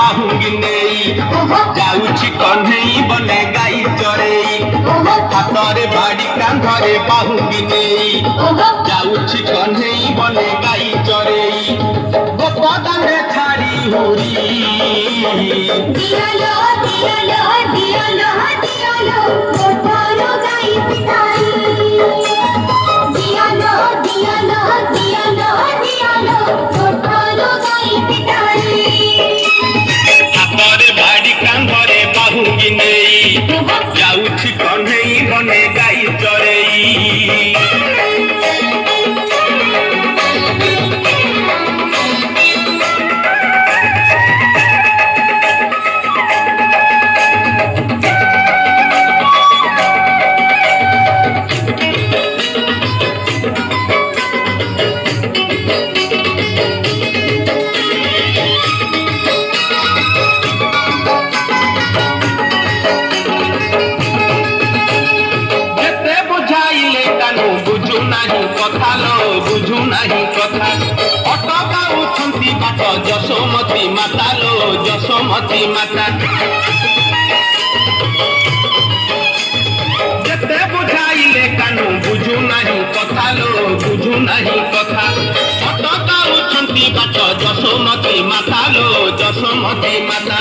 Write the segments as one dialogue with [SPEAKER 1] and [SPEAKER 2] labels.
[SPEAKER 1] बाहुंगी नेई जाउछि कन्हई बने गाई चरेई हातरे बाड़ी कांधरे बाहुंगी नेई जाउछि कन्हई बने गाई चरेई गोपदाने छाड़ी हुरी
[SPEAKER 2] दियालो दियालो दियालो दियालो गोपालो गाई पिटाई दियालो दियालो दियालो दियालो गोपालो गाई पिटाई
[SPEAKER 1] हातरे बाड़ी कांधरे बाहुंगी नेई जाउछि कन्हई बने गाई चरेई बुझु नहीं कथा अटकाउछंती बाट जशोमती माता लो जशोमती माता जेते बुझाइले कानु बुझु नहीं कथा लो बुझु नहीं कथा अटकाउछंती बाट जशोमती माता लो जशोमती माता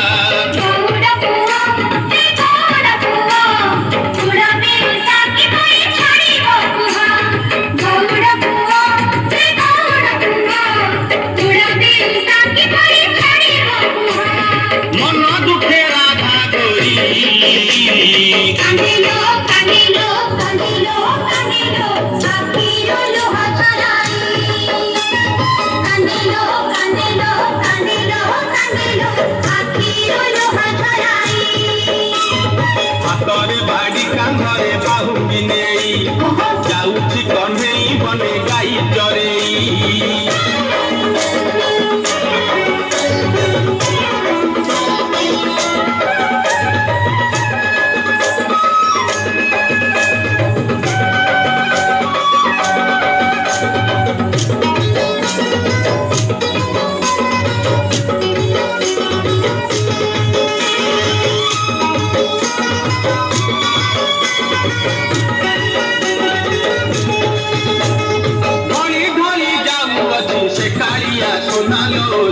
[SPEAKER 2] कांदिलो कांदिलो कांदिलो कांदिलो आखिरो लोहा छराई कांदिलो कांदिलो कांदिलो कांदिलो आखिरो लोहा छराई
[SPEAKER 1] हातरे बाड़ी कांधरे बाहुंगी नेई जाउछि कन्हई बने गाई चरेई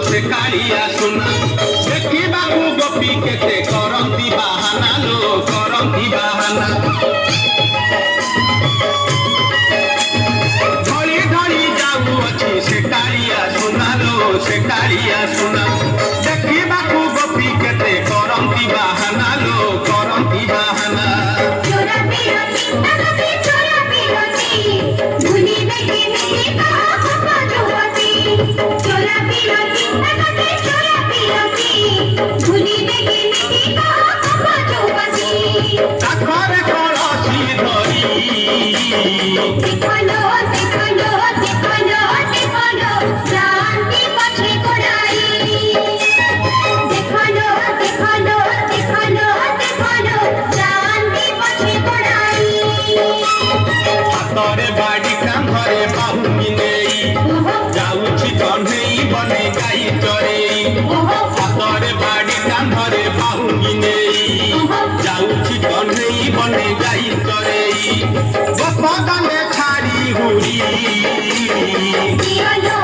[SPEAKER 1] से कालिया सुना देखा गोपी केते करंती बाहाना लो करंती बाहाना धड़ी धड़ी जाऊ अच्छी से कालिया सुना लो से कालिया सुना देखा गोपी केते करंती बाहाना लो करंती बाहाना
[SPEAKER 2] चोरा पिरोती भूली बेटी बेटी का जोती चोरा पिरोती भूली बेटी बेटी का जोती
[SPEAKER 1] ताखरे कलसी धरी
[SPEAKER 2] देखलो देखलो देखलो देखलो शांति पछे गोड़ाई देखलो देखलो देखलो देखलो शांति पछे गोड़ाई
[SPEAKER 1] हातरे बाड़ी कांधरे बाहुंगी नेई जाउछि कन्हई बने गाई चरेई हातरे बाड़ी कांधरे बाहुंगी नेई जाउछि कन्हई बने गाई चरेई गोपदाने छाड़ी हुरी
[SPEAKER 2] दियालो